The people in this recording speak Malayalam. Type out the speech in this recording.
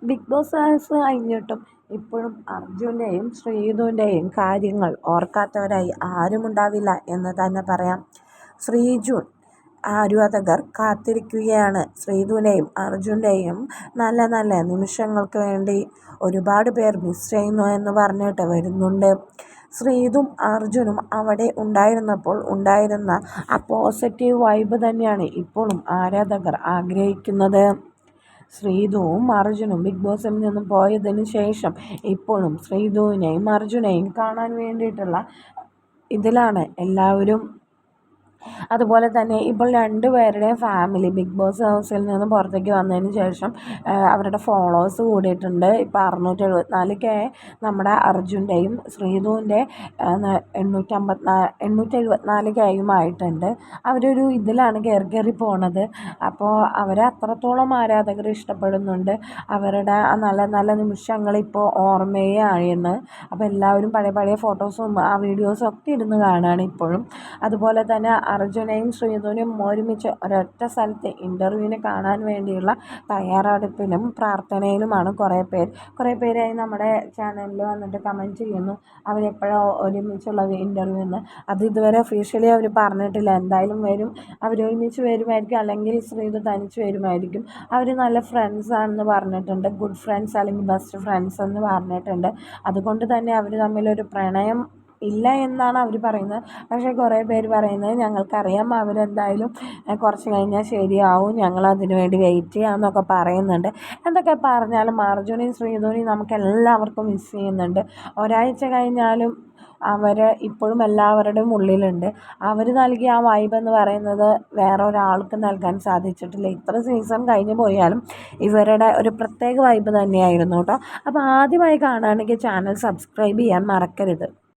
ബിഗ് ബോസ് ഹൗസ് കഴിഞ്ഞിട്ടും ഇപ്പോഴും അർജുൻ്റെയും ശ്രീതുവിൻ്റെയും കാര്യങ്ങൾ ഓർക്കാത്തവരായി ആരുമുണ്ടാവില്ല എന്ന് തന്നെ പറയാം. ശ്രീജു ആരാധകർ കാത്തിരിക്കുകയാണ്. ശ്രീതുവിൻ്റെയും അർജുൻ്റെയും നല്ല നല്ല നിമിഷങ്ങൾക്ക് വേണ്ടി ഒരുപാട് പേർ മിസ് ചെയ്യുന്നു എന്ന് പറഞ്ഞിട്ട് വരുന്നുണ്ട്. ശ്രീതും അർജുനും അവിടെ ഉണ്ടായിരുന്നപ്പോൾ ഉണ്ടായിരുന്ന ആ പോസിറ്റീവ് വൈബ് തന്നെയാണ് ഇപ്പോഴും ആരാധകർ ആഗ്രഹിക്കുന്നത്. ശ്രീതുവും അർജുനും ബിഗ് ബോസിൽ നിന്നും പോയതിന് ശേഷം ഇപ്പോഴും ശ്രീതുവിനെയും അർജുനെയും കാണാൻ വേണ്ടിയിട്ടുള്ള ഇതിലാണ് എല്ലാവരും. അതുപോലെ തന്നെ ഇപ്പോൾ രണ്ടുപേരുടെയും ഫാമിലി ബിഗ് ബോസ് ഹൗസിൽ നിന്ന് പുറത്തേക്ക് വന്നതിന് ശേഷം അവരുടെ ഫോളോവേഴ്സ് കൂടിയിട്ടുണ്ട്. ഇപ്പോൾ 674K നമ്മുടെ അർജുൻ്റെയും ശ്രീതുവിൻ്റെ 874K ആയിട്ടുണ്ട്. അവരൊരു ഇതിലാണ് കയറി പോണത്. അപ്പോൾ അവരെ അത്രത്തോളം ആരാധകർ ഇഷ്ടപ്പെടുന്നുണ്ട്. അവരുടെ ആ നല്ല നല്ല നിമിഷങ്ങൾ ഇപ്പോൾ ഓർമ്മയായിരുന്നു. അപ്പോൾ എല്ലാവരും പഴയ ഫോട്ടോസും ആ വീഡിയോസും ഒക്കെ ഇരുന്ന് കാണുകയാണ് ഇപ്പോഴും. അതുപോലെ തന്നെ അർജുനെയും ശ്രീതുവിനെയും ഒരുമിച്ച് ഒരൊറ്റ സ്ഥലത്ത് ഇൻ്റർവ്യൂവിന് കാണാൻ വേണ്ടിയുള്ള തയ്യാറെടുപ്പിലും പ്രാർത്ഥനയിലുമാണ് കുറേ പേരായി നമ്മുടെ ചാനലിൽ വന്നിട്ട് കമൻറ്റ് ചെയ്യുന്നു അവരെപ്പോഴാണ് ഒരുമിച്ചുള്ള ഇൻ്റർവ്യൂ എന്ന്. അത് ഇതുവരെ ഒഫീഷ്യലി അവർ പറഞ്ഞിട്ടില്ല. എന്തായാലും വരും, അവരൊരുമിച്ച് വരുമായിരിക്കും, അല്ലെങ്കിൽ ശ്രീതു തനിച്ച് വരുമായിരിക്കും. അവർ നല്ല ഫ്രണ്ട്സ് ആണെന്ന് പറഞ്ഞിട്ടുണ്ട്. ഗുഡ് ഫ്രണ്ട്സ് അല്ലെങ്കിൽ ബെസ്റ്റ് ഫ്രണ്ട്സ് എന്ന് പറഞ്ഞിട്ടുണ്ട്. അതുകൊണ്ട് തന്നെ അവർ തമ്മിലൊരു പ്രണയം ഇല്ല എന്നാണ് അവർ പറയുന്നത്. പക്ഷേ കുറേ പേര് പറയുന്നത് ഞങ്ങൾക്കറിയാം അവരെന്തായാലും കുറച്ച് കഴിഞ്ഞാൽ ശരിയാവും, ഞങ്ങളതിനു വേണ്ടി വെയിറ്റ് ചെയ്യാമെന്നൊക്കെ പറയുന്നുണ്ട്. എന്തൊക്കെ പറഞ്ഞാലും അർജുനെയും ശ്രീധുവിനെയും നമുക്കെല്ലാവർക്കും മിസ് ചെയ്യുന്നുണ്ട്. ഒരാഴ്ച കഴിഞ്ഞാലും അവർ ഇപ്പോഴും എല്ലാവരുടെയും ഉള്ളിലുണ്ട്. അവർ നൽകിയ ആ വൈബ് എന്ന് പറയുന്നത് വേറെ ഒരാൾക്ക് നൽകാൻ സാധിച്ചിട്ടില്ല. ഇത്ര സീസൺ കഴിഞ്ഞ് പോയാലും ഇവരുടെ ഒരു പ്രത്യേക വൈബ് തന്നെയായിരുന്നു കേട്ടോ. അപ്പോൾ ആദ്യമായി കാണുകയാണെങ്കിൽ ചാനൽ സബ്സ്ക്രൈബ് ചെയ്യാൻ മറക്കരുത്.